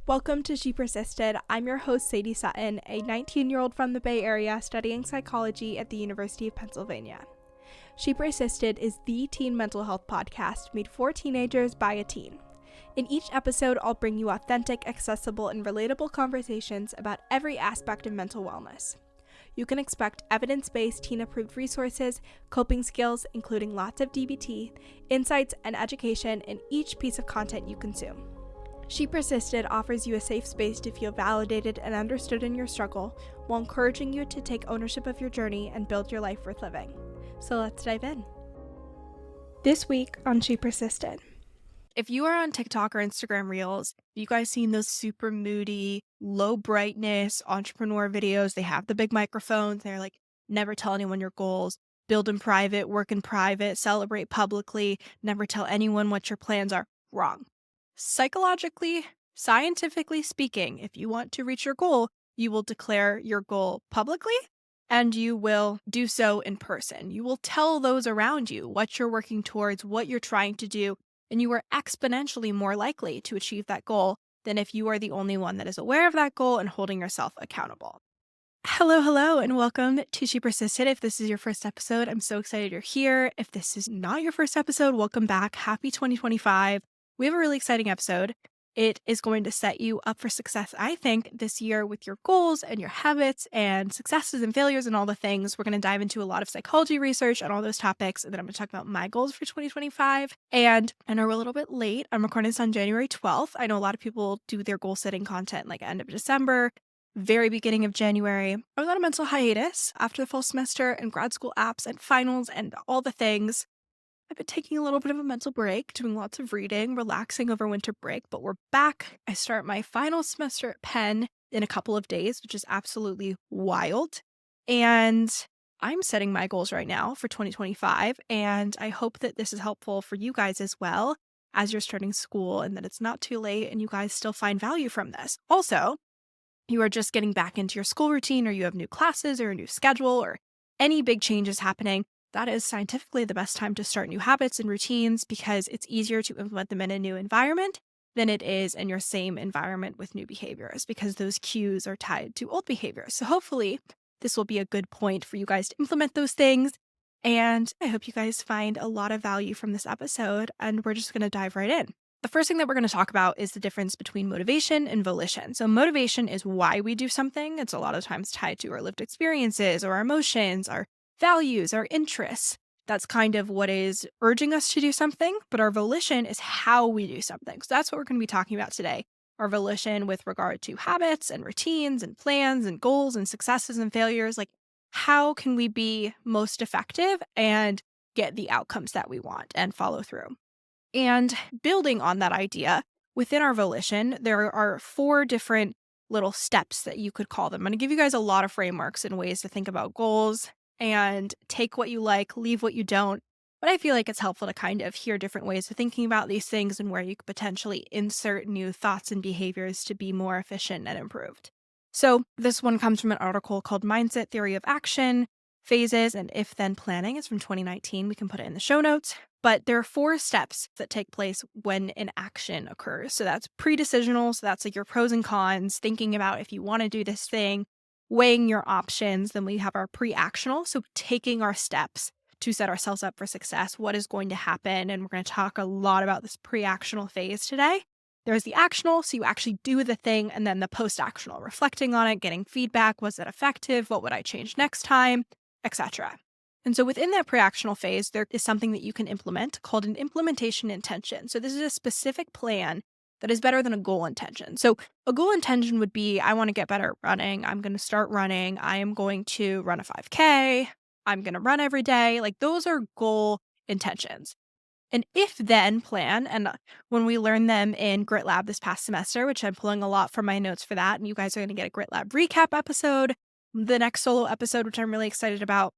Welcome to She Persisted. I'm your host, Sadie Sutton, a 19-year-old from the Bay Area studying psychology at the University of Pennsylvania. She Persisted is the teen mental health podcast made for teenagers by a teen. In each episode, I'll bring you authentic, accessible, and relatable conversations about every aspect of mental wellness. You can expect evidence-based teen-approved resources, coping skills, including lots of DBT, insights, and education in each piece of content you consume. She Persisted offers you a safe space to feel validated and understood in your struggle, while encouraging you to take ownership of your journey and build your life worth living. So let's dive in. This week on She Persisted. If you are on TikTok or Instagram Reels, you guys seen those super moody, low brightness entrepreneur videos? They have the big microphones. They're like, never tell anyone your goals, build in private, work in private, celebrate publicly, never tell anyone what your plans are. Wrong. Psychologically, scientifically speaking, if you want to reach your goal, you will declare your goal publicly and you will do so in person. You will tell those around you what you're working towards, what you're trying to do, and you are exponentially more likely to achieve that goal than if you are the only one that is aware of that goal and holding yourself accountable. Hello, and welcome to She Persisted. If this is your first episode, I'm so excited you're here. If this is not your first episode, welcome back. Happy 2025. We have a really exciting episode. It is going to set you up for success, I think, this year with your goals and your habits and successes and failures and all the things. We're going to dive into a lot of psychology research on all those topics, and then I'm going to talk about my goals for 2025. And I know we're a little bit late. I'm recording this on January 12th. I know a lot of people do their goal-setting content like end of December, very beginning of January. I was on a mental hiatus after the fall semester and grad school apps and finals and all the things. I've been taking a little bit of a mental break, doing lots of reading, relaxing over winter break, but we're back. I start my final semester at Penn in a couple of days, which is absolutely wild. And I'm setting my goals right now for 2025, and I hope that this is helpful for you guys as well as you're starting school and that it's not too late and you guys still find value from this. Also, you are just getting back into your school routine or you have new classes or a new schedule or any big changes happening. That is scientifically the best time to start new habits and routines because it's easier to implement them in a new environment than it is in your same environment with new behaviors because those cues are tied to old behaviors. So hopefully this will be a good point for you guys to implement those things. And I hope you guys find a lot of value from this episode, and we're just going to dive right in. The first thing that we're going to talk about is the difference between motivation and volition. So motivation is why we do something. It's a lot of times tied to our lived experiences or our emotions, our values, our interests. That's kind of what is urging us to do something, but our volition is how we do something. So that's what we're going to be talking about today. Our volition with regard to habits and routines and plans and goals and successes and failures. Like, how can we be most effective and get the outcomes that we want and follow through? And building on that idea, within our volition, there are 4 different little steps that you could call them. I'm going to give you guys a lot of frameworks and ways to think about goals and take what you like, leave what you don't. But I feel like it's helpful to kind of hear different ways of thinking about these things and where you could potentially insert new thoughts and behaviors to be more efficient and improved. So this one comes from an article called Mindset Theory of Action, Phases, and If-Then Planning. It's from 2019. We can put it in the show notes. But there are 4 steps that take place when an action occurs. So that's pre-decisional. So that's like your pros and cons, thinking about if you want to do this thing, weighing your options. Then we have our pre-actional. So taking our steps to set ourselves up for success. What is going to happen? And we're going to talk a lot about this pre-actional phase today. There's the actional, so you actually do the thing, and then the post-actional, reflecting on it, getting feedback. Was it effective? What would I change next time? Etc. And so within that pre-actional phase, there is something that you can implement called an implementation intention. So this is a specific plan that is better than a goal intention. So a goal intention would be, I want to get better at running. I'm going to start running. I am going to run a 5K. I'm going to run every day. Like, those are goal intentions. An if-then plan, and when we learned them in Grit Lab this past semester, which I'm pulling a lot from my notes for that, and you guys are going to get a Grit Lab recap episode, the next solo episode, which I'm really excited about,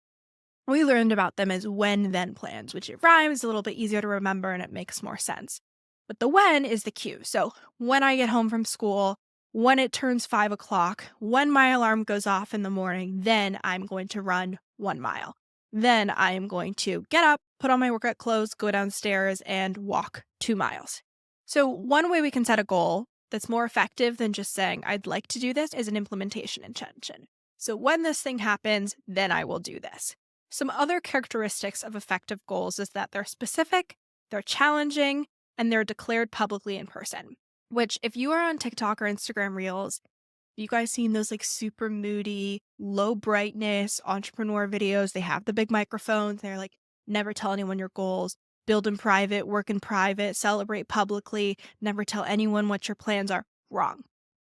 we learned about them as when-then plans, which it rhymes, a little bit easier to remember, and it makes more sense. But the when is the cue. So when I get home from school, when it turns 5 o'clock, when my alarm goes off in the morning, then I'm going to run 1 mile. Then I am going to get up, put on my workout clothes, go downstairs, and walk 2 miles. So one way we can set a goal that's more effective than just saying, I'd like to do this, is an implementation intention. So when this thing happens, then I will do this. Some other characteristics of effective goals is that they're specific, they're challenging, and they're declared publicly in person. Which, if you are on TikTok or Instagram Reels, you guys seen those like super moody, low brightness entrepreneur videos? They have the big microphones. They're like, never tell anyone your goals, build in private, work in private, celebrate publicly, never tell anyone what your plans are. Wrong.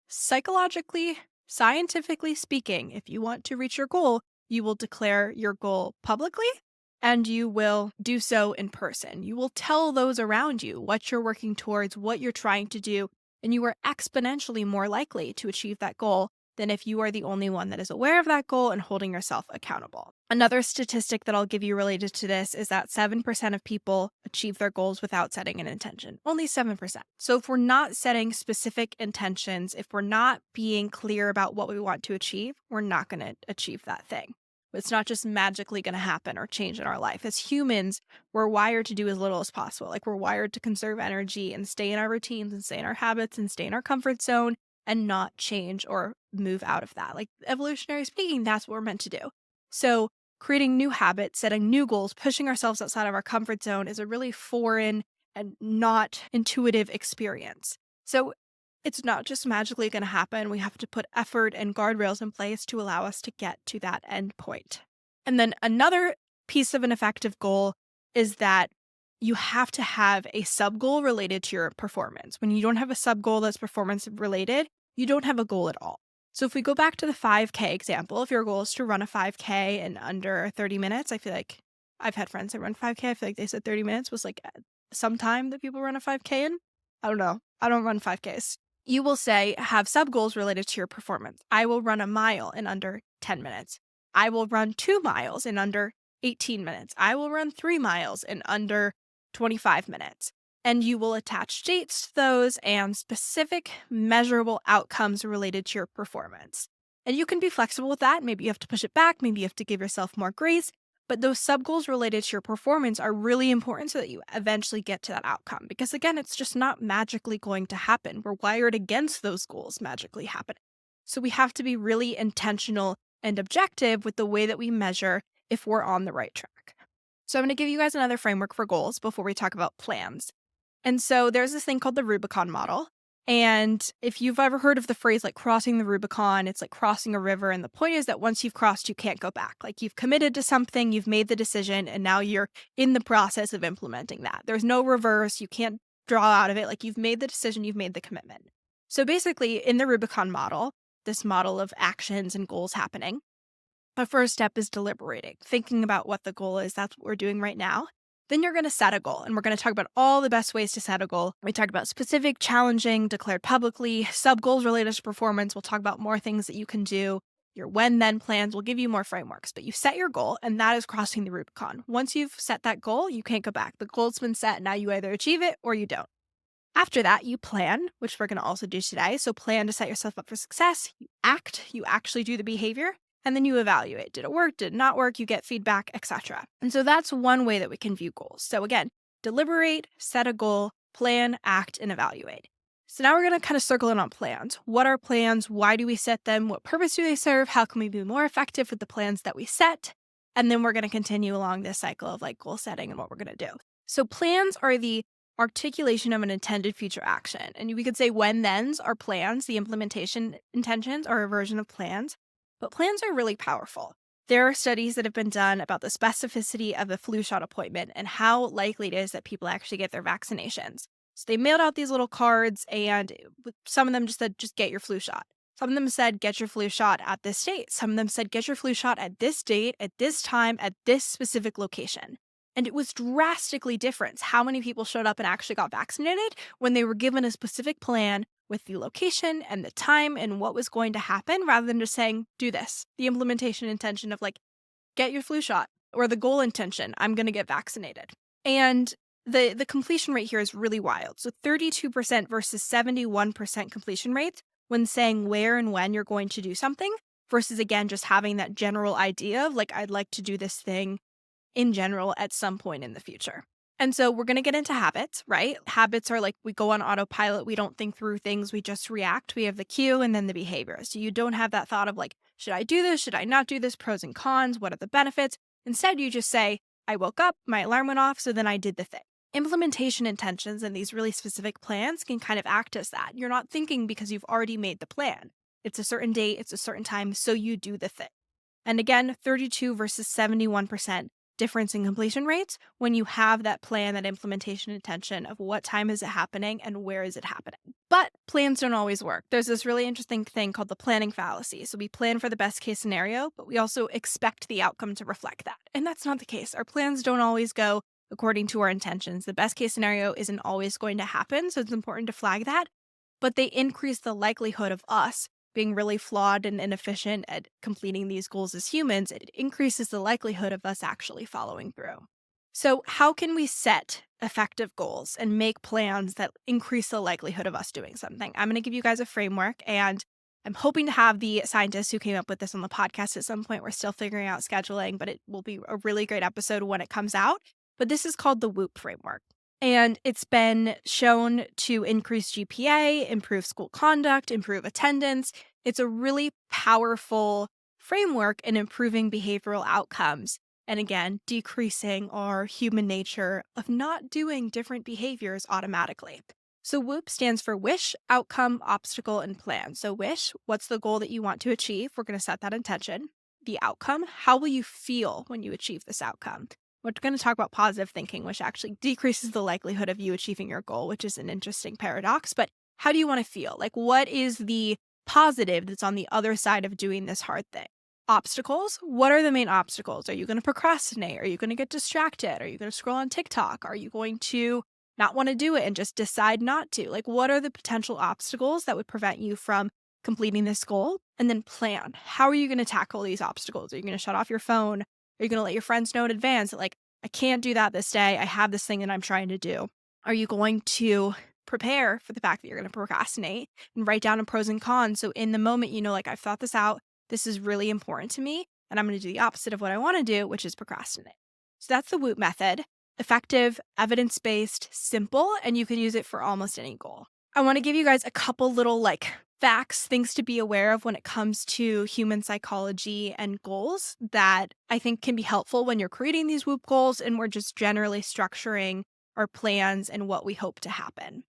Psychologically, scientifically speaking, if you want to reach your goal, you will declare your goal publicly and you will do so in person. You will tell those around you what you're working towards, what you're trying to do, and you are exponentially more likely to achieve that goal than if you are the only one that is aware of that goal and holding yourself accountable. Another statistic that I'll give you related to this is that 7% of people achieve their goals without setting an intention. Only 7%. So if we're not setting specific intentions, if we're not being clear about what we want to achieve, we're not going to achieve that thing. It's not just magically going to happen or change in our life. As humans, we're wired to do as little as possible. Like, we're wired to conserve energy and stay in our routines and stay in our habits and stay in our comfort zone and not change or move out of that. Like, evolutionary speaking, that's what we're meant to do. So creating new habits, setting new goals, pushing ourselves outside of our comfort zone is a really foreign and not intuitive experience. So it's not just magically going to happen. We have to put effort and guardrails in place to allow us to get to that end point. And then another piece of an effective goal is that you have to have a sub-goal related to your performance. When you don't have a sub-goal that's performance related, you don't have a goal at all. So if we go back to the 5K example, if your goal is to run a 5K in under 30 minutes, I feel like I've had friends that run 5K. I feel like they said 30 minutes was like some time that people run a 5K in. I don't know. I don't run 5Ks. You will say, have sub-goals related to your performance. I will run a mile in under 10 minutes. I will run 2 miles in under 18 minutes. I will run 3 miles in under 25 minutes. And you will attach dates to those and specific measurable outcomes related to your performance. And you can be flexible with that. Maybe you have to push it back. Maybe you have to give yourself more grace. But those sub-goals related to your performance are really important so that you eventually get to that outcome. Because again, it's just not magically going to happen. We're wired against those goals magically happening. So we have to be really intentional and objective with the way that we measure if we're on the right track. So I'm going to give you guys another framework for goals before we talk about plans. And so there's this thing called the Rubicon model. And if you've ever heard of the phrase like crossing the Rubicon, it's like crossing a river. And the point is that once you've crossed, you can't go back. Like, you've committed to something, you've made the decision, and now you're in the process of implementing that. There's no reverse. You can't draw out of it. Like, you've made the decision, you've made the commitment. So basically, in the Rubicon model, this model of actions and goals happening, the first step is deliberating, thinking about what the goal is. That's what we're doing right now. Then you're going to set a goal, and we're going to talk about all the best ways to set a goal. We talked about specific, challenging, declared publicly, sub-goals related to performance. We'll talk about more things that you can do. Your when-then plans will give you more frameworks, but you set your goal, and that is crossing the Rubicon. Once you've set that goal, you can't go back. The goal's been set. Now you either achieve it or you don't. After that, you plan, which we're going to also do today. So plan to set yourself up for success. You act, you actually do the behavior. And then you evaluate. Did it work? Did it not work? You get feedback, etc. And so that's one way that we can view goals. So again, deliberate, set a goal, plan, act, and evaluate. So now we're going to kind of circle in on plans. What are plans? Why do we set them? What purpose do they serve? How can we be more effective with the plans that we set? And then we're going to continue along this cycle of like goal setting and what we're going to do. So plans are the articulation of an intended future action. And we could say when-thens are plans. The implementation intentions are a version of plans. But plans are really powerful. There are studies that have been done about the specificity of a flu shot appointment and how likely it is that people actually get their vaccinations. So they mailed out these little cards, and some of them just said, just get your flu shot. Some of them said, get your flu shot at this date. Some of them said, get your flu shot at this date, at this time, at this specific location. And it was drastically different how many people showed up and actually got vaccinated when they were given a specific plan with the location and the time and what was going to happen, rather than just saying, do this. The implementation intention of like, get your flu shot, or the goal intention, I'm going to get vaccinated. And the completion rate here is really wild. So 32% versus 71% completion rates when saying where and when you're going to do something, versus again, just having that general idea of like, I'd like to do this thing in general at some point in the future. And so we're going to get into habits, right? Habits are like we go on autopilot. We don't think through things. We just react. We have the cue and then the behavior. So you don't have that thought of like, should I do this? Should I not do this? Pros and cons. What are the benefits? Instead, you just say, I woke up, my alarm went off, so then I did the thing. Implementation intentions and these really specific plans can kind of act as that. You're not thinking because you've already made the plan. It's a certain date, it's a certain time, so you do the thing. And again, 32 versus 71% difference in completion rates when you have that plan, that implementation intention of what time is it happening and where is it happening. But plans don't always work. There's this really interesting thing called the planning fallacy. So we plan for the best case scenario, but we also expect the outcome to reflect that. And that's not the case. Our plans don't always go according to our intentions. The best case scenario isn't always going to happen, so it's important to flag that. But they increase the likelihood of us being really flawed and inefficient at completing these goals as humans. It increases the likelihood of us actually following through. So how can we set effective goals and make plans that increase the likelihood of us doing something? I'm going to give you guys a framework, and I'm hoping to have the scientists who came up with this on the podcast at some point. We're still figuring out scheduling, but it will be a really great episode when it comes out. But this is called the WHOOP framework. And it's been shown to increase GPA, improve school conduct, improve attendance. It's a really powerful framework in improving behavioral outcomes. And again, decreasing our human nature of not doing different behaviors automatically. So WHOOP stands for wish, outcome, obstacle, and plan. So wish, what's the goal that you want to achieve? We're going to set that intention. The outcome, how will you feel when you achieve this outcome? We're going to talk about positive thinking, which actually decreases the likelihood of you achieving your goal, which is an interesting paradox. But how do you want to feel? Like, what is the positive that's on the other side of doing this hard thing? Obstacles. What are the main obstacles? Are you going to procrastinate? Are you going to get distracted? Are you going to scroll on TikTok? Are you going to not want to do it and just decide not to? Like, what are the potential obstacles that would prevent you from completing this goal? And then plan. How are you going to tackle these obstacles? Are you going to shut off your phone? Are you going to let your friends know in advance that, like, I can't do that this day. I have this thing that I'm trying to do. Are you going to prepare for the fact that you're going to procrastinate and write down the pros and cons? So in the moment, you know, like, I've thought this out. This is really important to me. And I'm going to do the opposite of what I want to do, which is procrastinate. So that's the WHOOP method. Effective, evidence-based, simple, and you can use it for almost any goal. I want to give you guys a couple little facts, things to be aware of when it comes to human psychology and goals that I think can be helpful when you're creating these WHOOP goals and we're just generally structuring our plans and what we hope to happen.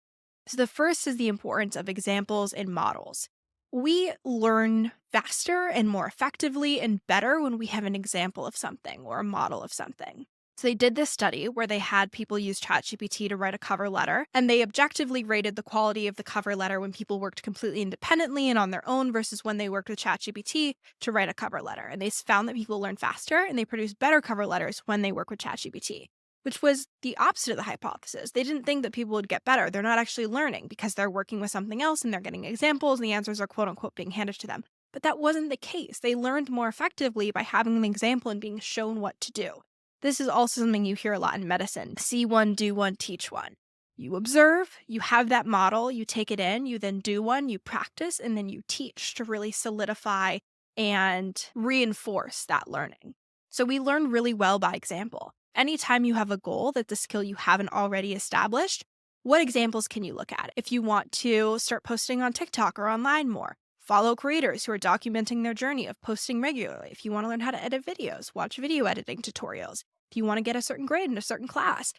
So the first is the importance of examples and models. We learn faster and more effectively and better when we have an example of something or a model of something. So they did this study where they had people use ChatGPT to write a cover letter, and they objectively rated the quality of the cover letter when people worked completely independently and on their own versus when they worked with ChatGPT to write a cover letter. And they found that people learn faster and they produce better cover letters when they work with ChatGPT, which was the opposite of the hypothesis. They didn't think that people would get better. They're not actually learning because they're working with something else and they're getting examples and the answers are quote unquote being handed to them. But that wasn't the case. They learned more effectively by having an example and being shown what to do. This is also something you hear a lot in medicine. See one, do one, teach one. You observe, you have that model, you take it in, you then do one, you practice, and then you teach to really solidify and reinforce that learning. So we learn really well by example. Anytime you have a goal that's a skill you haven't already established, what examples can you look at? If you want to start posting on TikTok or online more, follow creators who are documenting their journey of posting regularly. If you want to learn how to edit videos, watch video editing tutorials. If you want to get a certain grade in a certain class,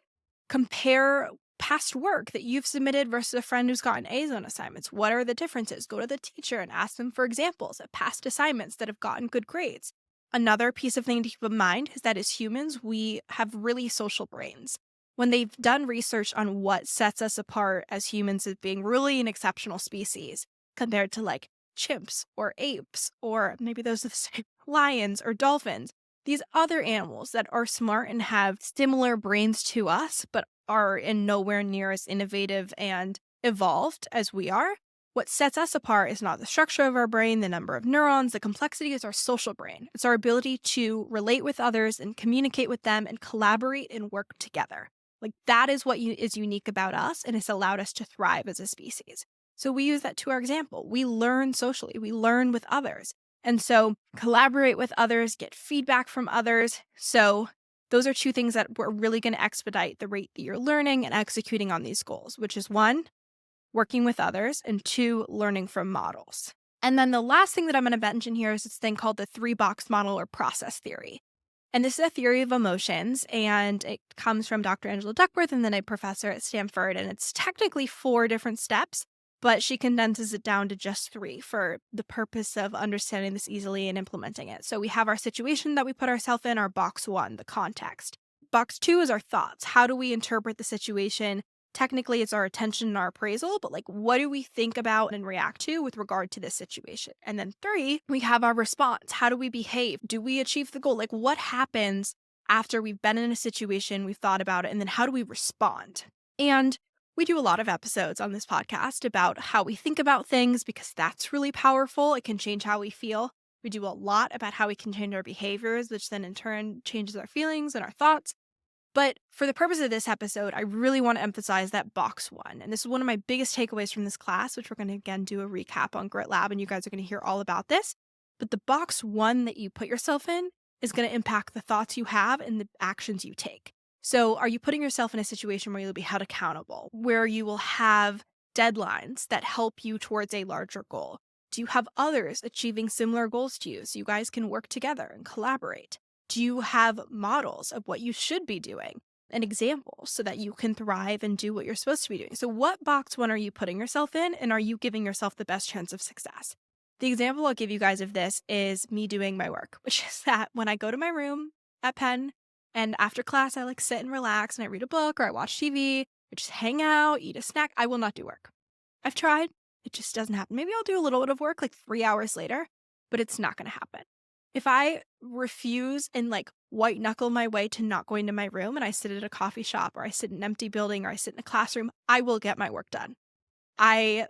compare past work that you've submitted versus a friend who's gotten A's on assignments. What are the differences? Go to the teacher and ask them for examples of past assignments that have gotten good grades. Another piece of thing to keep in mind is that as humans, we have really social brains. When they've done research on what sets us apart as humans as being really an exceptional species compared to chimps or apes or maybe those of the same lions or dolphins, these other animals that are smart and have similar brains to us, but are in nowhere near as innovative and evolved as we are, what sets us apart is not the structure of our brain, the number of neurons, the complexity is our social brain. It's our ability to relate with others and communicate with them and collaborate and work together. That is what is unique about us, and it's allowed us to thrive as a species. So we use that to our example. We learn socially. We learn with others. And so collaborate with others, get feedback from others. So those are two things that are really going to expedite the rate that you're learning and executing on these goals, which is one, working with others, and two, learning from models. And then the last thing that I'm going to mention here is this thing called the 3-box model or process theory. And this is a theory of emotions, and it comes from Dr. Angela Duckworth and then a professor at Stanford. And it's technically 4 different steps, but she condenses it down to just 3 for the purpose of understanding this easily and implementing it. So we have our situation that we put ourselves in, our box 1, the context. Box 2 is our thoughts. How do we interpret the situation? Technically, it's our attention and our appraisal, but what do we think about and react to with regard to this situation? And then 3, we have our response. How do we behave? Do we achieve the goal? What happens after we've been in a situation, we've thought about it, and then how do we respond? And we do a lot of episodes on this podcast about how we think about things because that's really powerful. It can change how we feel. We do a lot about how we can change our behaviors, which then in turn changes our feelings and our thoughts. But for the purpose of this episode, I really want to emphasize that box 1. And this is one of my biggest takeaways from this class, which we're going to again do a recap on Grit Lab, and you guys are going to hear all about this. But the box 1 that you put yourself in is going to impact the thoughts you have and the actions you take. So are you putting yourself in a situation where you'll be held accountable, where you will have deadlines that help you towards a larger goal? Do you have others achieving similar goals to you so you guys can work together and collaborate? Do you have models of what you should be doing and examples so that you can thrive and do what you're supposed to be doing? So what box 1 are you putting yourself in, and are you giving yourself the best chance of success? The example I'll give you guys of this is me doing my work, which is that when I go to my room at Penn and after class, I sit and relax and I read a book or I watch TV or just hang out, eat a snack. I will not do work. I've tried. It just doesn't happen. Maybe I'll do a little bit of work 3 hours later, but it's not going to happen. If I refuse and white knuckle my way to not going to my room and I sit at a coffee shop or I sit in an empty building or I sit in a classroom, I will get my work done. I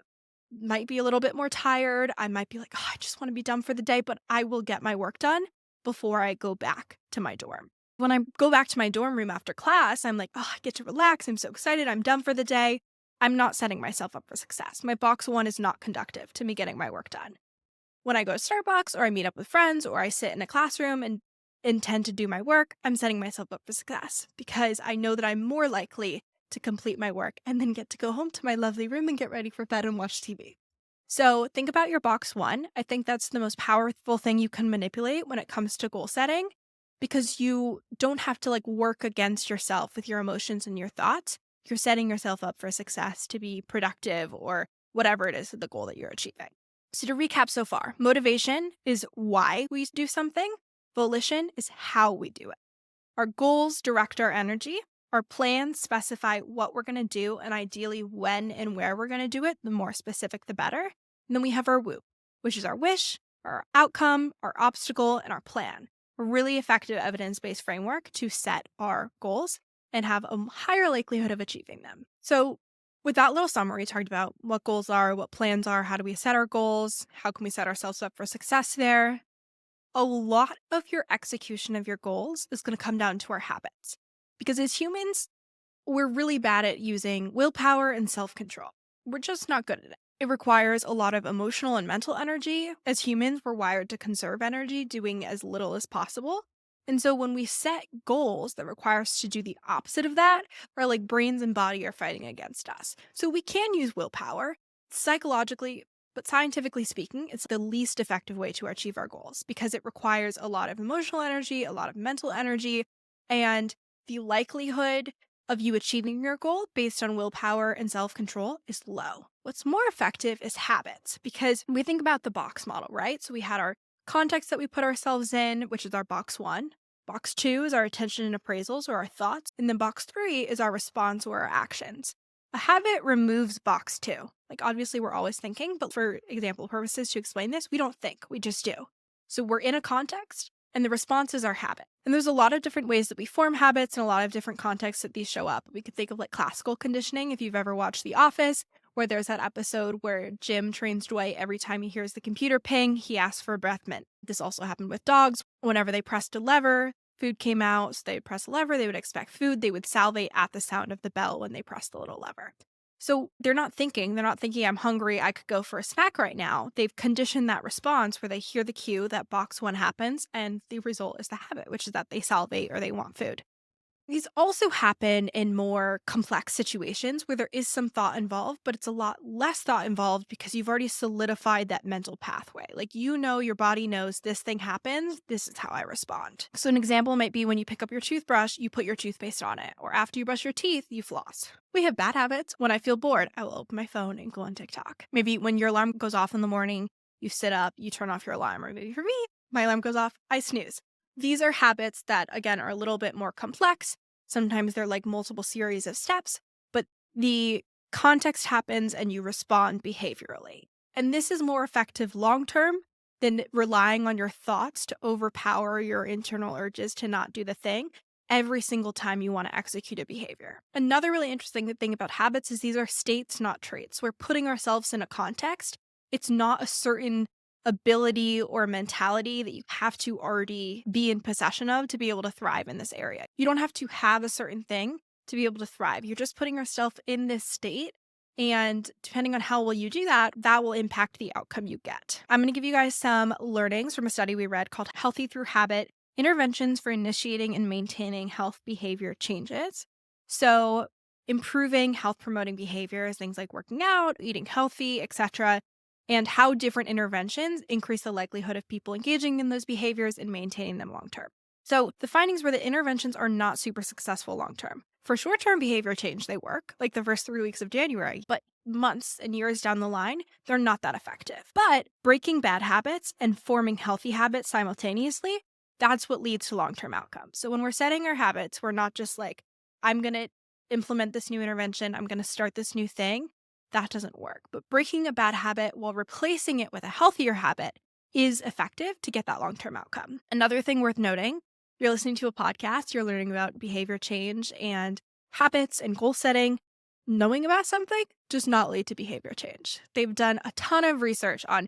might be a little bit more tired. I might be I just want to be done for the day, but I will get my work done before I go back to my dorm. When I go back to my dorm room after class, I'm I get to relax. I'm so excited. I'm done for the day. I'm not setting myself up for success. My box 1 is not conductive to me getting my work done. When I go to Starbucks or I meet up with friends or I sit in a classroom and intend to do my work, I'm setting myself up for success because I know that I'm more likely to complete my work and then get to go home to my lovely room and get ready for bed and watch TV. So think about your box 1. I think that's the most powerful thing you can manipulate when it comes to goal setting because you don't have to work against yourself with your emotions and your thoughts. You're setting yourself up for success to be productive or whatever it is the goal that you're achieving. So to recap so far, motivation is why we do something. Volition is how we do it. Our goals direct our energy. Our plans specify what we're going to do and ideally when and where we're going to do it. The more specific, the better. And then we have our woo, which is our wish, our outcome, our obstacle, and our plan. A really effective evidence-based framework to set our goals and have a higher likelihood of achieving them. So with that little summary, talked about what goals are, what plans are, how do we set our goals, how can we set ourselves up for success there. A lot of your execution of your goals is going to come down to our habits. Because as humans, we're really bad at using willpower and self-control. We're just not good at it. It requires a lot of emotional and mental energy. As humans, we're wired to conserve energy, doing as little as possible. And so when we set goals that require us to do the opposite of that, our brains and body are fighting against us. So we can use willpower psychologically, but scientifically speaking, it's the least effective way to achieve our goals because it requires a lot of emotional energy, a lot of mental energy, and the likelihood of you achieving your goal based on willpower and self-control is low. What's more effective is habits because we think about the box model, right? So we had our context that we put ourselves in, which is our box 1. Box 2 is our attention and appraisals or our thoughts. And then box 3 is our response or our actions. A habit removes box 2. Obviously we're always thinking, but for example purposes to explain this, we don't think, we just do. So we're in a context and the response is our habit. And there's a lot of different ways that we form habits and a lot of different contexts that these show up. We could think of classical conditioning if you've ever watched The Office, where there's that episode where Jim trains Dwight every time he hears the computer ping, he asks for a breath mint. This also happened with dogs. Whenever they pressed a lever, food came out, so they'd press a lever, they would expect food, they would salivate at the sound of the bell when they pressed the little lever. So they're not thinking, I'm hungry, I could go for a snack right now. They've conditioned that response where they hear the cue, that box 1 happens, and the result is the habit, which is that they salivate or they want food. These also happen in more complex situations where there is some thought involved, but it's a lot less thought involved because you've already solidified that mental pathway. Like, your body knows this thing happens, this is how I respond. So an example might be when you pick up your toothbrush, you put your toothpaste on it, or after you brush your teeth, you floss. We have bad habits. When I feel bored, I will open my phone and go on TikTok. Maybe when your alarm goes off in the morning, you sit up, you turn off your alarm, or maybe for me, my alarm goes off, I snooze. These are habits that, again, are a little bit more complex. Sometimes they're like multiple series of steps, but the context happens and you respond behaviorally. And this is more effective long-term than relying on your thoughts to overpower your internal urges to not do the thing every single time you want to execute a behavior. Another really interesting thing about habits is these are states, not traits. We're putting ourselves in a context. It's not a certain ability or mentality that you have to already be in possession of to be able to thrive in this area. You don't have to have a certain thing to be able to thrive. You're just putting yourself in this state. And depending on how well you do that, that will impact the outcome you get. I'm going to give you guys some learnings from a study we read called Healthy Through Habit: Interventions for Initiating and Maintaining Health Behavior Changes. So improving health promoting behaviors, things like working out, eating healthy, etc., and how different interventions increase the likelihood of people engaging in those behaviors and maintaining them long term. So the findings were that interventions are not super successful long term. For short term behavior change, they work, like the first 3 weeks of January, but months and years down the line, they're not that effective. But breaking bad habits and forming healthy habits simultaneously, that's what leads to long term outcomes. So when we're setting our habits, we're not just like, I'm going to implement this new intervention, I'm going to start this new thing. That doesn't work. But breaking a bad habit while replacing it with a healthier habit is effective to get that long-term outcome. Another thing worth noting, you're listening to a podcast, you're learning about behavior change and habits and goal setting. Knowing about something does not lead to behavior change. They've done a ton of research on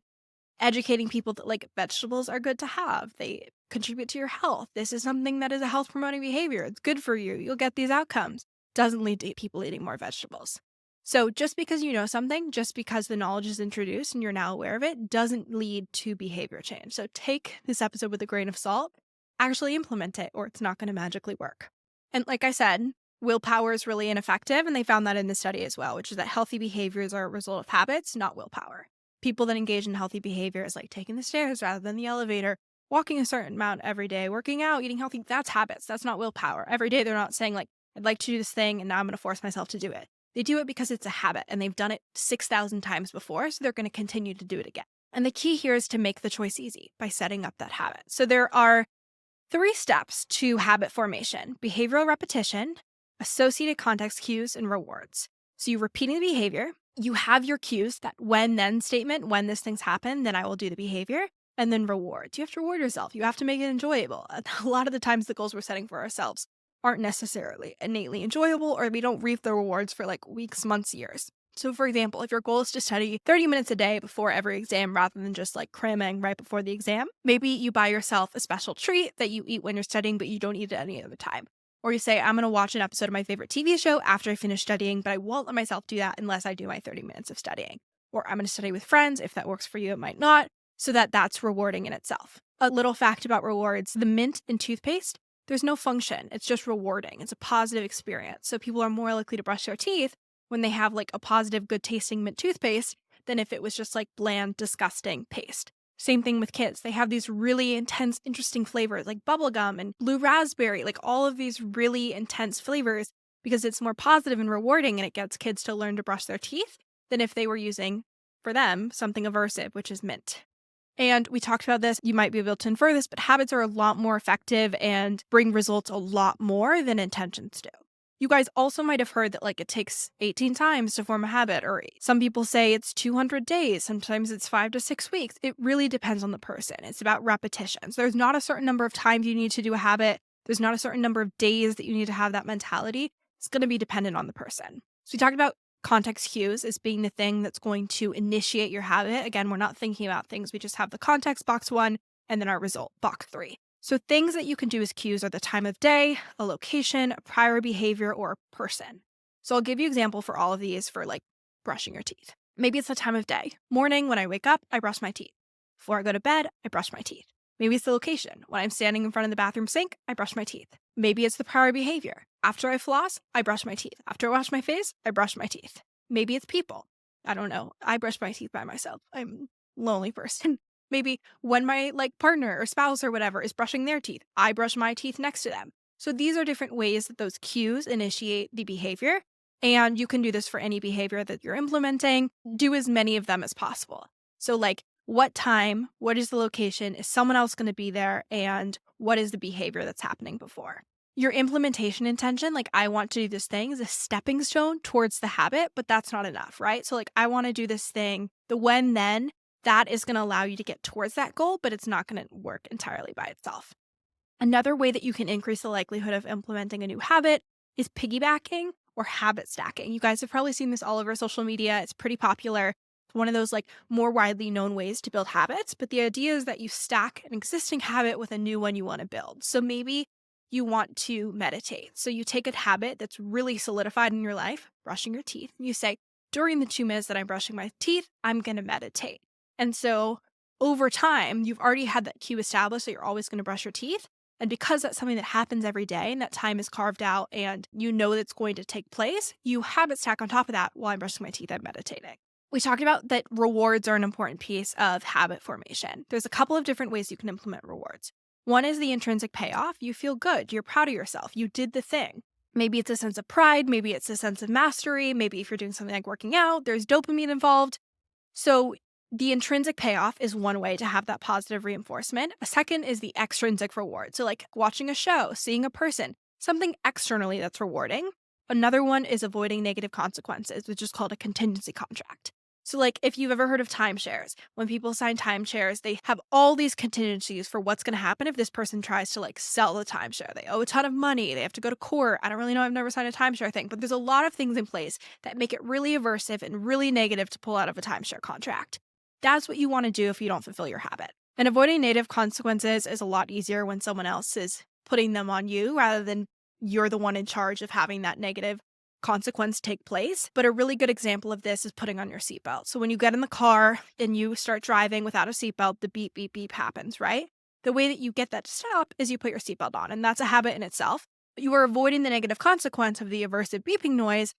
educating people that like vegetables are good to have. They contribute to your health. This is something that is a health promoting behavior. It's good for you. You'll get these outcomes. Doesn't lead to people eating more vegetables. So just because you know something, just because the knowledge is introduced and you're now aware of it, doesn't lead to behavior change. So take this episode with a grain of salt, actually implement it, or it's not going to magically work. And like I said, willpower is really ineffective, and they found that in the study as well, which is that healthy behaviors are a result of habits, not willpower. People that engage in healthy behaviors like taking the stairs rather than the elevator, walking a certain amount every day, working out, eating healthy, that's habits. That's not willpower. Every day they're not saying like, I'd like to do this thing and now I'm going to force myself to do it. They do it because it's a habit and they've done it 6,000 times before, so they're going to continue to do it again. And the key here is to make the choice easy by setting up that habit. So there are 3 steps to habit formation: behavioral repetition, associated context cues, and rewards. So you're repeating the behavior, you have your cues, that when then statement, when this thing's happened, then I will do the behavior, and then rewards. You have to reward yourself. You have to make it enjoyable. A lot of the times the goals we're setting for ourselves aren't necessarily innately enjoyable, or we don't reap the rewards for like weeks, months, years. So for example, if your goal is to study 30 minutes a day before every exam rather than just like cramming right before the exam, maybe you buy yourself a special treat that you eat when you're studying, but you don't eat it any other time. Or you say, I'm going to watch an episode of my favorite TV show after I finish studying, but I won't let myself do that unless I do my 30 minutes of studying. Or I'm going to study with friends. If that works for you, it might not. So that's rewarding in itself. A little fact about rewards: the mint in toothpaste, there's no function. It's just rewarding. It's a positive experience. So people are more likely to brush their teeth when they have like a positive, good tasting mint toothpaste than if it was just like bland, disgusting paste. Same thing with kids. They have these really intense, interesting flavors like bubblegum and blue raspberry, like all of these really intense flavors, because it's more positive and rewarding and it gets kids to learn to brush their teeth than if they were using, for them, something aversive, which is mint. And we talked about this, you might be able to infer this, but habits are a lot more effective and bring results a lot more than intentions do. You guys also might have heard that like it takes 18 times to form a habit, or some people say it's 200 days, sometimes it's 5 to 6 weeks. It really depends on the person. It's about repetitions. There's not a certain number of times you need to do a habit. There's not a certain number of days that you need to have that mentality. It's going to be dependent on the person. So we talked about context cues as being the thing that's going to initiate your habit. Again, we're not thinking about things. We just have the context, box 1, and then our result, box 3. So things that you can do as cues are the time of day, a location, a prior behavior, or a person. So I'll give you an example for all of these for like brushing your teeth. Maybe it's the time of day. Morning, when I wake up, I brush my teeth. Before I go to bed, I brush my teeth. Maybe it's the location. When I'm standing in front of the bathroom sink, I brush my teeth. Maybe it's the prior behavior. After I floss, I brush my teeth. After I wash my face, I brush my teeth. Maybe it's people. I don't know. I brush my teeth by myself. I'm a lonely person. Maybe when my partner or spouse or whatever is brushing their teeth, I brush my teeth next to them. So these are different ways that those cues initiate the behavior. And you can do this for any behavior that you're implementing. Do as many of them as possible. So what time, what is the location, is someone else going to be there, and what is the behavior that's happening before? Your implementation intention, I want to do this thing, is a stepping stone towards the habit, but that's not enough, right? So I want to do this thing, the when then, that is going to allow you to get towards that goal, but it's not going to work entirely by itself. Another way that you can increase the likelihood of implementing a new habit is piggybacking or habit stacking. You guys have probably seen this all over social media. It's pretty popular. It's one of those more widely known ways to build habits, but the idea is that you stack an existing habit with a new one you want to build. So maybe you want to meditate. So you take a habit that's really solidified in your life, brushing your teeth, and you say, during the 2 minutes that I'm brushing my teeth, I'm going to meditate. And so over time, you've already had that cue established that you're always going to brush your teeth. And because that's something that happens every day and that time is carved out and you know that's going to take place, you habit stack on top of that. While I'm brushing my teeth, I'm meditating. We talked about that rewards are an important piece of habit formation. There's a couple of different ways you can implement rewards. One is the intrinsic payoff. You feel good. You're proud of yourself. You did the thing. Maybe it's a sense of pride. Maybe it's a sense of mastery. Maybe if you're doing something like working out, there's dopamine involved. So the intrinsic payoff is one way to have that positive reinforcement. A second is the extrinsic reward. So watching a show, seeing a person, something externally that's rewarding. Another one is avoiding negative consequences, which is called a contingency contract. So if you've ever heard of timeshares, when people sign timeshares, they have all these contingencies for what's going to happen if this person tries to sell the timeshare. They owe a ton of money. They have to go to court. I don't really know. I've never signed a timeshare thing, but there's a lot of things in place that make it really aversive and really negative to pull out of a timeshare contract. That's what you want to do if you don't fulfill your habit. And avoiding negative consequences is a lot easier when someone else is putting them on you rather than you're the one in charge of having that negative consequence take place. But a really good example of this is putting on your seatbelt. So when you get in the car and you start driving without a seatbelt, the beep, beep, beep happens, right? The way that you get that to stop is you put your seatbelt on, and that's a habit in itself. But you are avoiding the negative consequence of the aversive beeping noise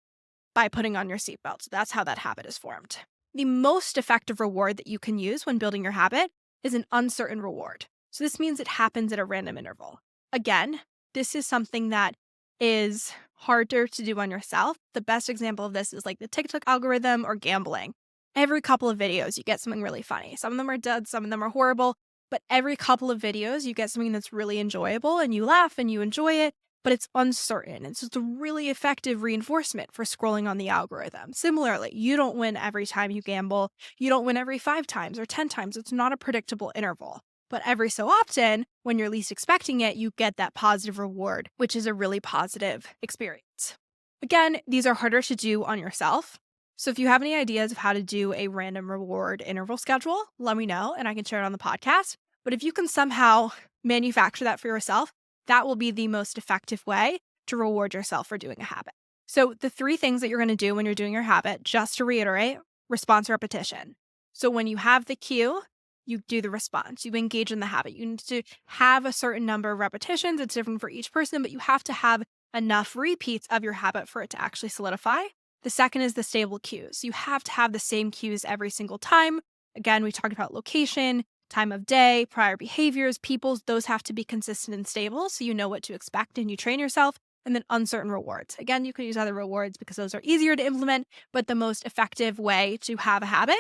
by putting on your seatbelt. So that's how that habit is formed. The most effective reward that you can use when building your habit is an uncertain reward. So this means it happens at a random interval. Again, this is something that is harder to do on yourself. The best example of this is the TikTok algorithm or gambling. Every couple of videos, you get something really funny. Some of them are duds, some of them are horrible, but every couple of videos, you get something that's really enjoyable and you laugh and you enjoy it, but it's uncertain. It's just a really effective reinforcement for scrolling on the algorithm. Similarly, you don't win every time you gamble. You don't win every 5 times or 10 times. It's not a predictable interval. But every so often, when you're least expecting it, you get that positive reward, which is a really positive experience. Again, these are harder to do on yourself. So if you have any ideas of how to do a random reward interval schedule, let me know and I can share it on the podcast. But if you can somehow manufacture that for yourself, that will be the most effective way to reward yourself for doing a habit. So the 3 things that you're going to do when you're doing your habit, just to reiterate, response, repetition. So when you have the cue, you do the response, you engage in the habit. You need to have a certain number of repetitions. It's different for each person, but you have to have enough repeats of your habit for it to actually solidify. The second is the stable cues. You have to have the same cues every single time. Again, we talked about location, time of day, prior behaviors, peoples. Those have to be consistent and stable so you know what to expect and you train yourself. And then uncertain rewards. Again, you could use other rewards because those are easier to implement, but the most effective way to have a habit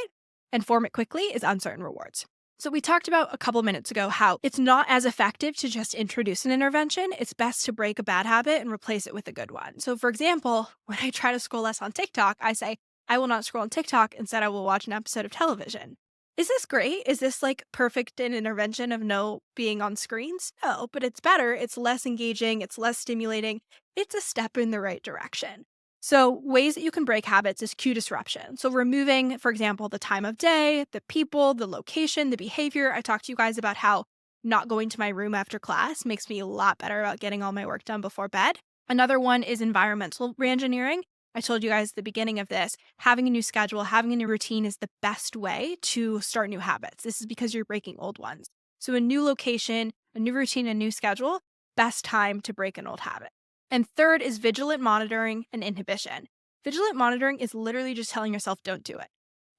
and form it quickly is uncertain rewards. So we talked about a couple minutes ago how it's not as effective to just introduce an intervention. It's best to break a bad habit and replace it with a good one. So for example, when I try to scroll less on TikTok, I say, I will not scroll on TikTok. Instead, I will watch an episode of television. Is this great? Is this perfect an intervention of no being on screens? No, but it's better. It's less engaging. It's less stimulating. It's a step in the right direction. So ways that you can break habits is cue disruption. So removing, for example, the time of day, the people, the location, the behavior. I talked to you guys about how not going to my room after class makes me a lot better about getting all my work done before bed. Another one is environmental reengineering. I told you guys at the beginning of this, having a new schedule, having a new routine is the best way to start new habits. This is because you're breaking old ones. So a new location, a new routine, a new schedule best time to break an old habit. And third is vigilant monitoring and inhibition. Vigilant monitoring is literally just telling yourself, don't do it.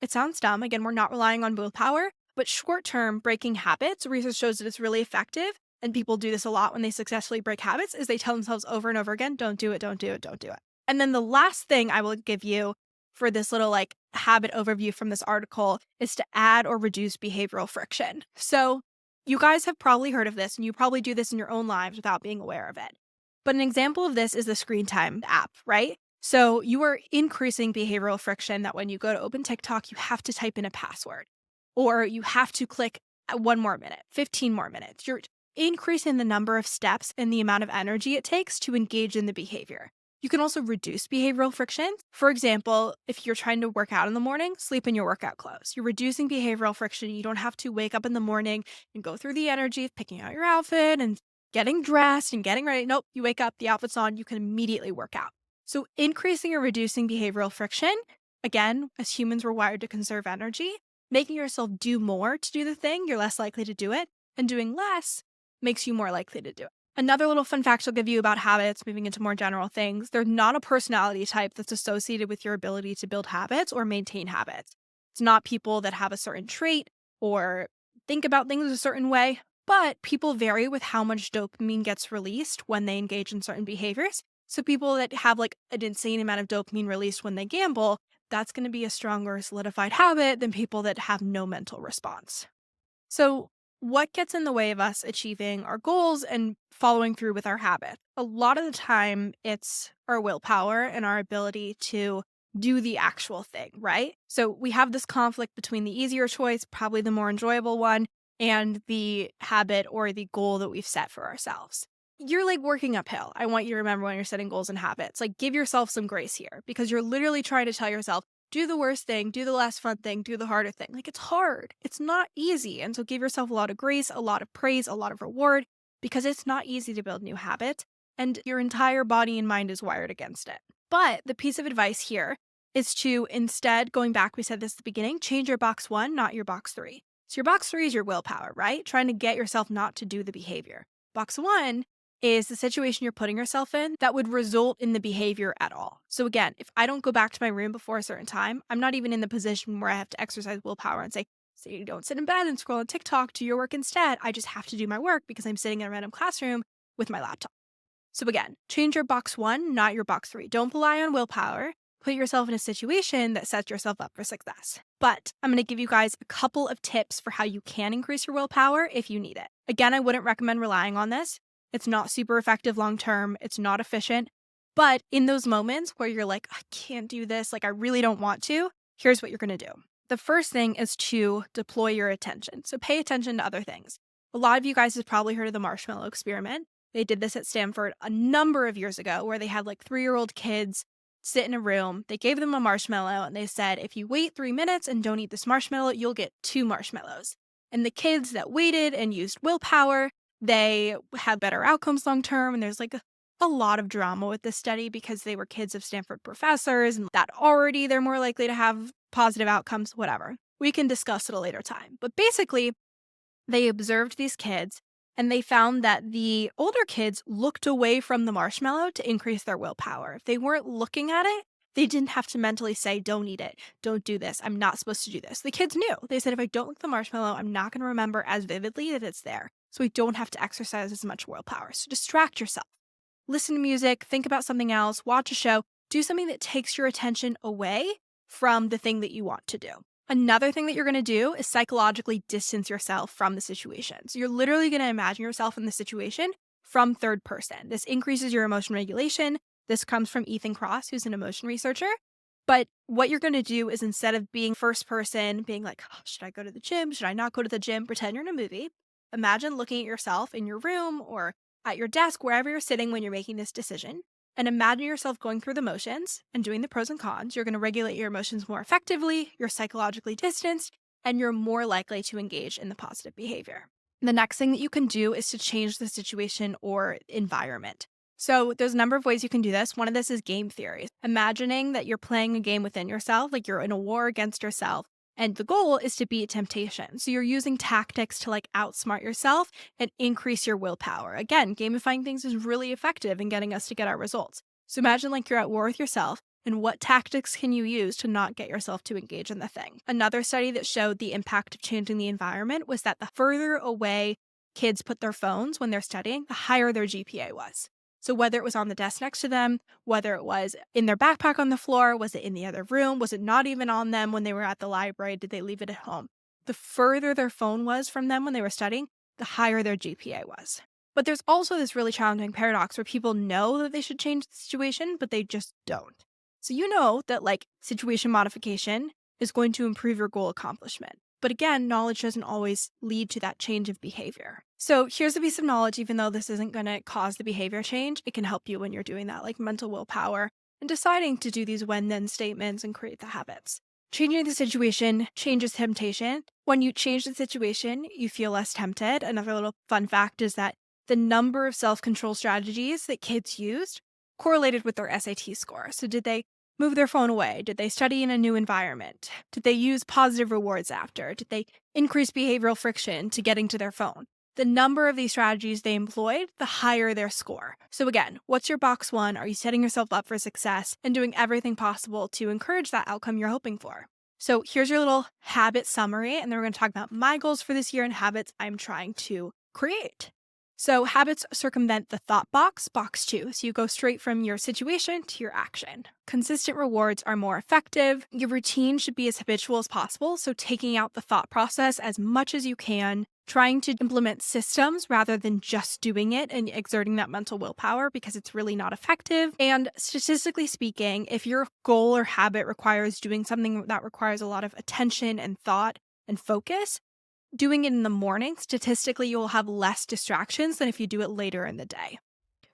It sounds dumb. Again, we're not relying on willpower, but short-term breaking habits, research shows that it's really effective. And people do this a lot when they successfully break habits, is they tell themselves over and over again, don't do it, don't do it, don't do it. And then the last thing I will give you for this little habit overview from this article is to add or reduce behavioral friction. So you guys have probably heard of this, and you probably do this in your own lives without being aware of it. But an example of this is the screen time app, right? So you are increasing behavioral friction that when you go to open TikTok, you have to type in a password, or you have to click 1 more minute, 15 more minutes. You're increasing the number of steps and the amount of energy it takes to engage in the behavior. You can also reduce behavioral friction. For example, if you're trying to work out in the morning, sleep in your workout clothes. You're reducing behavioral friction. You don't have to wake up in the morning and go through the energy of picking out your outfit and getting dressed and getting ready. Nope, you wake up, the outfit's on, you can immediately work out. So increasing or reducing behavioral friction, again, as humans, we're wired to conserve energy. Making yourself do more to do the thing, you're less likely to do it. And doing less makes you more likely to do it. Another little fun fact I'll give you about habits, moving into more general things, they're not a personality type that's associated with your ability to build habits or maintain habits. It's not people that have a certain trait or think about things a certain way, but people vary with how much dopamine gets released when they engage in certain behaviors. So people that have an insane amount of dopamine released when they gamble, that's going to be a stronger solidified habit than people that have no mental response. So what gets in the way of us achieving our goals and following through with our habit? A lot of the time, it's our willpower and our ability to do the actual thing, right? So we have this conflict between the easier choice, probably the more enjoyable one, and the habit or the goal that we've set for ourselves. You're working uphill. I want you to remember when you're setting goals and habits, give yourself some grace here, because you're literally trying to tell yourself, do the worst thing, do the less fun thing, do the harder thing. It's hard. It's not easy. And so give yourself a lot of grace, a lot of praise, a lot of reward, because it's not easy to build new habits, and your entire body and mind is wired against it. But the piece of advice here is to instead, going back, we said this at the beginning, change your box 1, not your box 3. So your box 3 is your willpower, right? Trying to get yourself not to do the behavior. Box 1 is the situation you're putting yourself in that would result in the behavior at all. So again, if I don't go back to my room before a certain time, I'm not even in the position where I have to exercise willpower and say, you don't sit in bed and scroll on TikTok, do your work instead. I just have to do my work because I'm sitting in a random classroom with my laptop. So again, change your box 1, not your box 3. Don't rely on willpower. Put yourself in a situation that sets yourself up for success. But I'm going to give you guys a couple of tips for how you can increase your willpower if you need it. Again, I wouldn't recommend relying on this. It's not super effective long-term. It's not efficient. But in those moments where you're I can't do this, I really don't want to, here's what you're going to do. The first thing is to deploy your attention. So pay attention to other things. A lot of you guys have probably heard of the marshmallow experiment. They did this at Stanford a number of years ago where they had 3-year-old kids sit in a room. They gave them a marshmallow and they said, if you wait 3 minutes and don't eat this marshmallow, you'll get 2 marshmallows. And the kids that waited and used willpower, they had better outcomes long term. And there's a lot of drama with this study because they were kids of Stanford professors and that already they're more likely to have positive outcomes, whatever. We can discuss it a later time. But basically, they observed these kids and they found that the older kids looked away from the marshmallow to increase their willpower. If they weren't looking at it, they didn't have to mentally say, don't eat it, don't do this, I'm not supposed to do this. The kids knew. They said, if I don't look at the marshmallow, I'm not going to remember as vividly that it's there. So we don't have to exercise as much willpower. So distract yourself. Listen to music, think about something else, watch a show, do something that takes your attention away from the thing that you want to do. Another thing that you're going to do is psychologically distance yourself from the situation. So you're literally going to imagine yourself in the situation from third person. This increases your emotion regulation. This comes from Ethan Kross, who's an emotion researcher. But what you're going to do is instead of being first person, being should I go to the gym? Should I not go to the gym? Pretend you're in a movie. Imagine looking at yourself in your room or at your desk, wherever you're sitting when you're making this decision. And imagine yourself going through the motions and doing the pros and cons. You're going to regulate your emotions more effectively, you're psychologically distanced, and you're more likely to engage in the positive behavior. The next thing that you can do is to change the situation or environment. So there's a number of ways you can do this. One of this is game theory. Imagining that you're playing a game within yourself, you're in a war against yourself, And the goal is to beat temptation. So you're using tactics to like outsmart yourself and increase your willpower. Again, gamifying things is really effective in getting us to get our results. So imagine like you're at war with yourself, and what tactics can you use to not get yourself to engage in the thing? Another study that showed the impact of changing the environment was that the further away kids put their phones when they're studying, the higher their GPA was. So whether it was on the desk next to them, whether it was in their backpack on the floor, was it in the other room, was it not even on them when they were at the library, did they leave it at home? The further their phone was from them when they were studying, the higher their GPA was. But there's also this really challenging paradox where people know that they should change the situation, but they just don't. So you know that like situation modification is going to improve your goal accomplishment. But again, knowledge doesn't always lead to that change of behavior. So here's a piece of knowledge, even though this isn't going to cause the behavior change, it can help you when you're doing that, like mental willpower and deciding to do these when-then statements and create the habits. Changing the situation changes temptation. When you change the situation, you feel less tempted. Another little fun fact is that the number of self-control strategies that kids used correlated with their SAT score. So did they move their phone away? Did they study in a new environment? Did they use positive rewards after? Did they increase behavioral friction to getting to their phone? The number of these strategies they employed, the higher their score. So again, what's your box one? Are you setting yourself up for success and doing everything possible to encourage that outcome you're hoping for? So here's your little habit summary, and then we're going to talk about my goals for this year and habits I'm trying to create. So habits circumvent the thought box, box two. So you go straight from your situation to your action. Consistent rewards are more effective. Your routine should be as habitual as possible. So taking out the thought process as much as you can, trying to implement systems rather than just doing it and exerting that mental willpower because it's really not effective. And statistically speaking, if your goal or habit requires doing something that requires a lot of attention and thought and focus, doing it in the morning, statistically, you'll have less distractions than if you do it later in the day.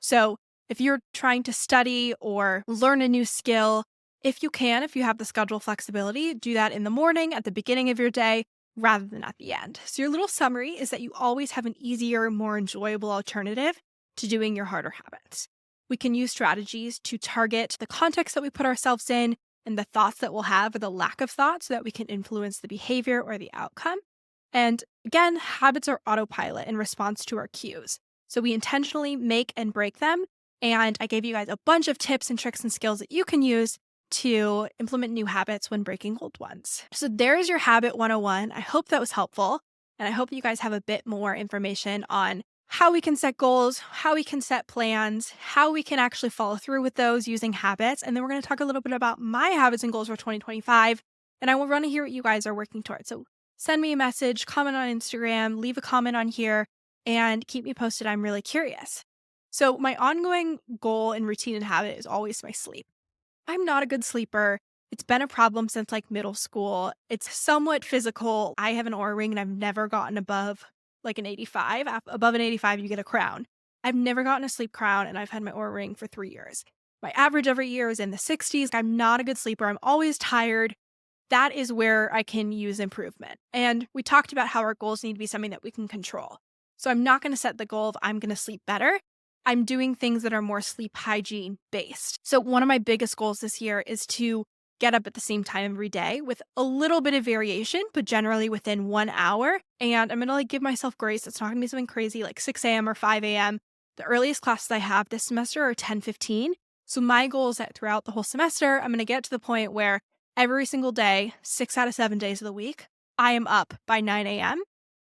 So if you're trying to study or learn a new skill, if you can, if you have the schedule flexibility, do that in the morning at the beginning of your day rather than at the end. So your little summary is that you always have an easier, more enjoyable alternative to doing your harder habits. We can use strategies to target the context that we put ourselves in and the thoughts that we'll have or the lack of thought so that we can influence the behavior or the outcome. And again, habits are autopilot in response to our cues. So we intentionally make and break them. And I gave you guys a bunch of tips and tricks and skills that you can use to implement new habits when breaking old ones. So there's your habit 101. I hope that was helpful. And I hope you guys have a bit more information on how we can set goals, how we can set plans, how we can actually follow through with those using habits. And then we're going to talk a little bit about my habits and goals for 2025. And I will want to hear what you guys are working towards. So send me a message, comment on Instagram, leave a comment on here, and keep me posted. I'm really curious. So my ongoing goal and routine and habit is always my sleep. I'm not a good sleeper. It's been a problem since like middle school. It's somewhat physical. I have an Oura ring and I've never gotten above like an 85. Above an 85, you get a crown. I've never gotten a sleep crown and I've had my Oura ring for 3 years. My average every year is in the 60s. I'm not a good sleeper. I'm always tired. That is where I can use improvement. And we talked about how our goals need to be something that we can control. So I'm not going to set the goal of I'm going to sleep better. I'm doing things that are more sleep hygiene based. So one of my biggest goals this year is to get up at the same time every day with a little bit of variation, but generally within 1 hour. And I'm going to like give myself grace. It's not going to be something crazy like 6 a.m. or 5 a.m. The earliest classes I have this semester are 10:15. So my goal is that throughout the whole semester, I'm going to get to the point where every single day, 6 out of 7 days of the week, I am up by 9 a.m.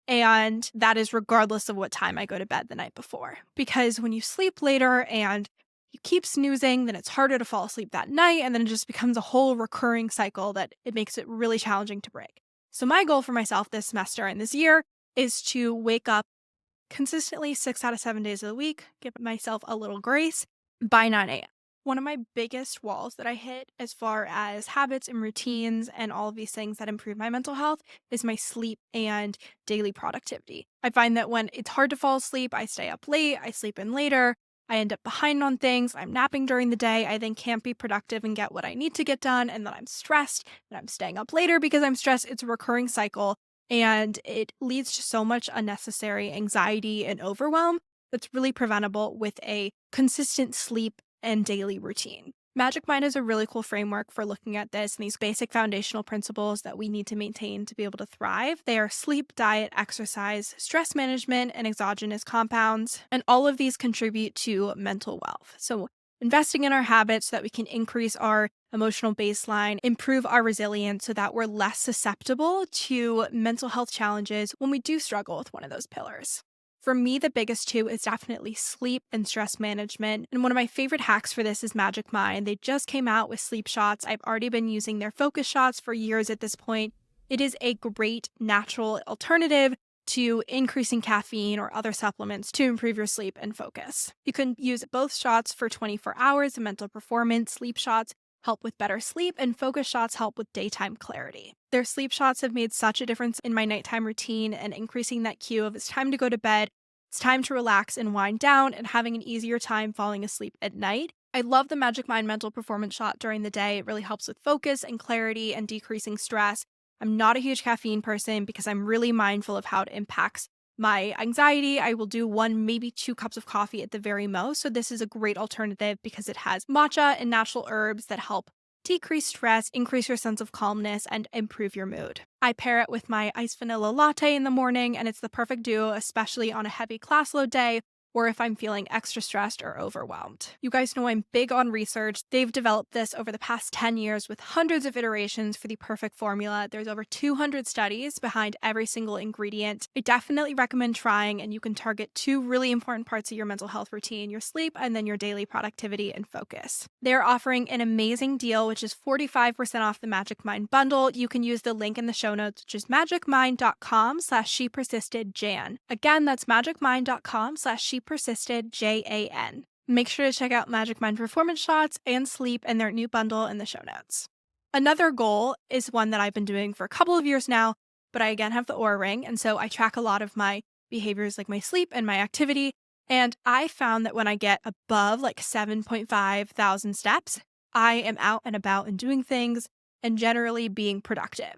And that is regardless of what time I go to bed the night before. Because when you sleep later and you keep snoozing, then it's harder to fall asleep that night. And then it just becomes a whole recurring cycle that it makes it really challenging to break. So my goal for myself this semester and this year is to wake up consistently 6 out of 7 days of the week, give myself a little grace by 9 a.m. One of my biggest walls that I hit as far as habits and routines and all of these things that improve my mental health is my sleep and daily productivity. I find that when it's hard to fall asleep, I stay up late, I sleep in later, I end up behind on things, I'm napping during the day, I then can't be productive and get what I need to get done, and then I'm stressed, and I'm staying up later because I'm stressed. It's a recurring cycle, and it leads to so much unnecessary anxiety and overwhelm that's really preventable with a consistent sleep and daily routine. Magic Mind is a really cool framework for looking at this and these basic foundational principles that we need to maintain to be able to thrive. They are sleep, diet, exercise, stress management, and exogenous compounds. And all of these contribute to mental wealth. So investing in our habits so that we can increase our emotional baseline, improve our resilience so that we're less susceptible to mental health challenges when we do struggle with one of those pillars. For me, the biggest two is definitely sleep and stress management. And one of my favorite hacks for this is Magic Mind. They just came out with sleep shots. I've already been using their focus shots for years at this point. It is a great natural alternative to increasing caffeine or other supplements to improve your sleep and focus. You can use both shots for 24 hours of mental performance. Sleep shots help with better sleep, and focus shots help with daytime clarity. Their sleep shots have made such a difference in my nighttime routine and increasing that cue of it's time to go to bed, it's time to relax and wind down, and having an easier time falling asleep at night. I love the Magic Mind mental performance shot during the day. It really helps with focus and clarity and decreasing stress. I'm not a huge caffeine person because I'm really mindful of how it impacts my anxiety. I will do 1, maybe 2 cups of coffee at the very most. So this is a great alternative because it has matcha and natural herbs that help decrease stress, increase your sense of calmness, and improve your mood. I pair it with my iced vanilla latte in the morning, and it's the perfect duo, especially on a heavy class load day or if I'm feeling extra stressed or overwhelmed. You guys know I'm big on research. They've developed this over the past 10 years with hundreds of iterations for the perfect formula. There's over 200 studies behind every single ingredient. I definitely recommend trying, and you can target 2 really important parts of your mental health routine, your sleep and then your daily productivity and focus. They're offering an amazing deal, which is 45% off the Magic Mind bundle. You can use the link in the show notes, which is magicmind.com/shepersistedjan. Again, that's magicmind.com/shepersistedjan. Make sure to check out Magic Mind Performance Shots and Sleep and their new bundle in the show notes. Another goal is one that I've been doing for a couple of years now, but I again have the Oura Ring, and so I track a lot of my behaviors like my sleep and my activity, and I found that when I get above like 7.5 thousand steps, I am out and about and doing things and generally being productive.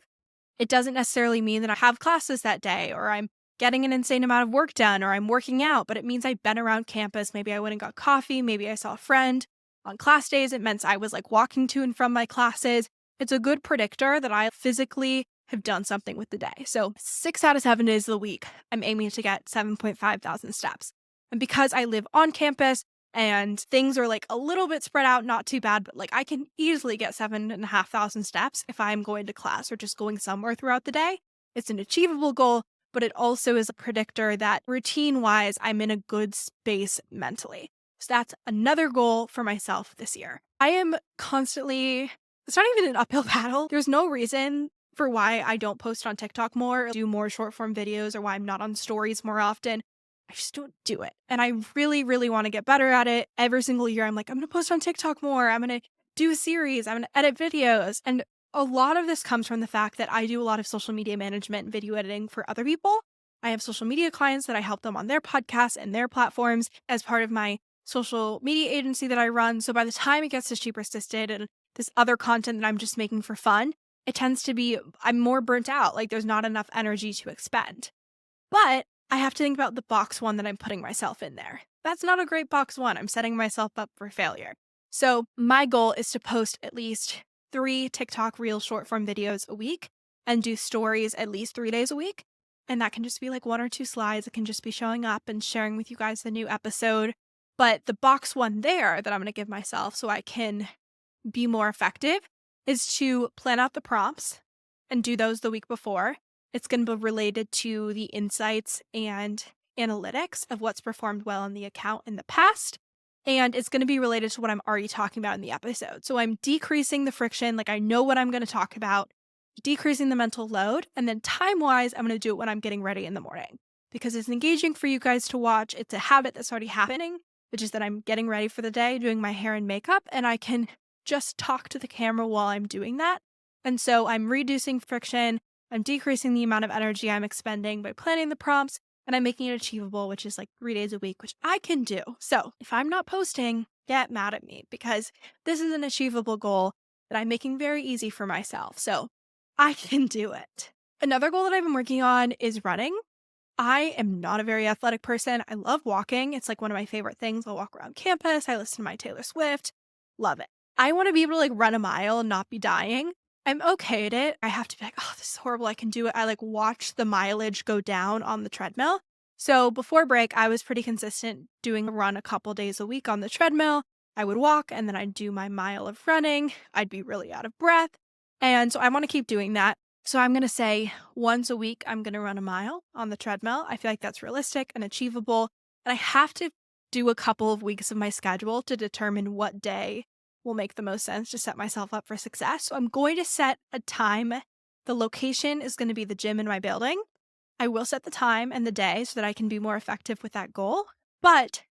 It doesn't necessarily mean that I have classes that day or I'm getting an insane amount of work done or I'm working out, but it means I've been around campus. Maybe I went and got coffee. Maybe I saw a friend. On class days, it meant I was like walking to and from my classes. It's a good predictor that I physically have done something with the day. So 6 out of 7 days of the week, I'm aiming to get 7.5 thousand steps. And because I live on campus and things are like a little bit spread out, not too bad, but like I can easily get 7.5 thousand steps if I'm going to class or just going somewhere throughout the day. It's an achievable goal, but it also is a predictor that routine-wise, I'm in a good space mentally. So that's another goal for myself this year. I am constantly, it's not even an uphill battle. There's no reason for why I don't post on TikTok more, do more short form videos, or why I'm not on stories more often. I just don't do it. And I really, really want to get better at it. Every single year, I'm like, I'm going to post on TikTok more. I'm going to do a series. I'm going to edit videos. And a lot of this comes from the fact that I do a lot of social media management and video editing for other people. I have social media clients that I help them on their podcasts and their platforms as part of my social media agency that I run. So by the time it gets to She Persisted and this other content that I'm just making for fun, it tends to be, I'm more burnt out. Like there's not enough energy to expend. But I have to think about the box 1 that I'm putting myself in there. That's not a great box 1. I'm setting myself up for failure. So my goal is to post at least 3 TikTok reel short form videos a week and do stories at least 3 days a week. And that can just be like 1 or 2 slides. It can just be showing up and sharing with you guys the new episode. But the box 1 there that I'm going to give myself so I can be more effective is to plan out the prompts and do those the week before. It's going to be related to the insights and analytics of what's performed well in the account in the past. And it's going to be related to what I'm already talking about in the episode. So I'm decreasing the friction, like I know what I'm going to talk about, decreasing the mental load, and then time-wise, I'm going to do it when I'm getting ready in the morning. Because it's engaging for you guys to watch. It's a habit that's already happening, which is that I'm getting ready for the day, doing my hair and makeup, and I can just talk to the camera while I'm doing that. And so I'm reducing friction, I'm decreasing the amount of energy I'm expending by planning the prompts, and I'm making it achievable, which is like 3 days a week, which I can do. So if I'm not posting, get mad at me because this is an achievable goal that I'm making very easy for myself. So I can do it. Another goal that I've been working on is running. I am not a very athletic person. I love walking. It's like one of my favorite things. I'll walk around campus. I listen to my Taylor Swift. Love it. I want to be able to like run a mile and not be dying. I'm okay at it. I have to be like, oh, this is horrible. I can do it. I like watch the mileage go down on the treadmill. So before break, I was pretty consistent doing a run a couple days a week on the treadmill. I would walk and then I'd do my mile of running. I'd be really out of breath. And so I want to keep doing that. So I'm going to say once a week, I'm going to run a mile on the treadmill. I feel like that's realistic and achievable. And I have to do a couple of weeks of my schedule to determine what day will make the most sense to set myself up for success. So I'm going to set a time. The location is going to be the gym in my building. I will set the time and the day so that I can be more effective with that goal. But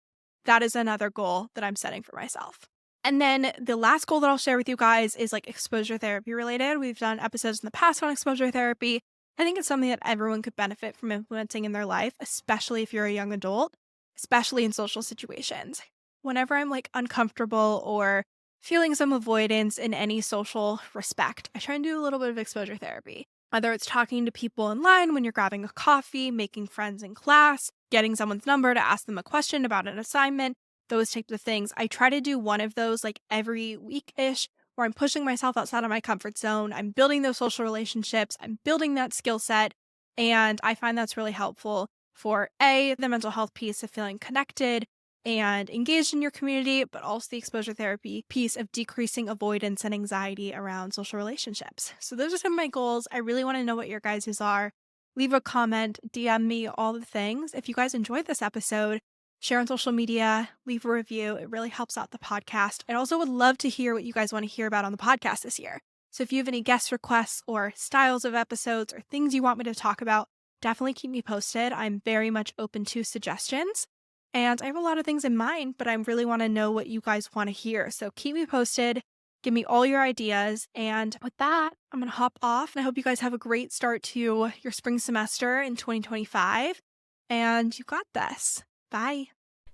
that is another goal that I'm setting for myself. And then the last goal that I'll share with you guys is like exposure therapy related. We've done episodes in the past on exposure therapy. I think it's something that everyone could benefit from implementing in their life, especially if you're a young adult, especially in social situations. Whenever I'm like uncomfortable or feeling some avoidance in any social respect, I try and do a little bit of exposure therapy. Whether it's talking to people in line when you're grabbing a coffee, making friends in class, getting someone's number to ask them a question about an assignment, those types of things. I try to do one of those like every week-ish where I'm pushing myself outside of my comfort zone. I'm building those social relationships. I'm building that skill set. And I find that's really helpful for the mental health piece of feeling connected and engaged in your community, but also the exposure therapy piece of decreasing avoidance and anxiety around social relationships. So those are some of my goals. I really want to know what your guys' are. Leave a comment, DM me, all the things. If you guys enjoyed this episode, share on social media, leave a review. It really helps out the podcast. I also would love to hear what you guys want to hear about on the podcast this year. So if you have any guest requests or styles of episodes or things you want me to talk about, definitely keep me posted. I'm very much open to suggestions. And I have a lot of things in mind, but I really want to know what you guys want to hear. So keep me posted. Give me all your ideas. And with that, I'm going to hop off. And I hope you guys have a great start to your spring semester in 2025. And you got this. Bye.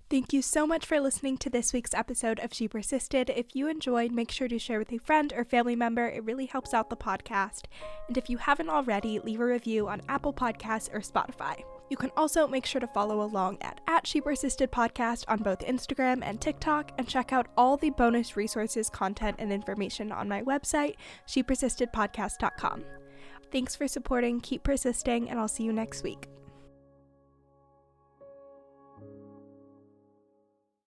Thank you so much for listening to this week's episode of She Persisted. If you enjoyed, make sure to share with a friend or family member. It really helps out the podcast. And if you haven't already, leave a review on Apple Podcasts or Spotify. You can also make sure to follow along at She Persisted Podcast on both Instagram and TikTok, and check out all the bonus resources, content, and information on my website, shepersistedpodcast.com. Thanks for supporting, keep persisting, and I'll see you next week.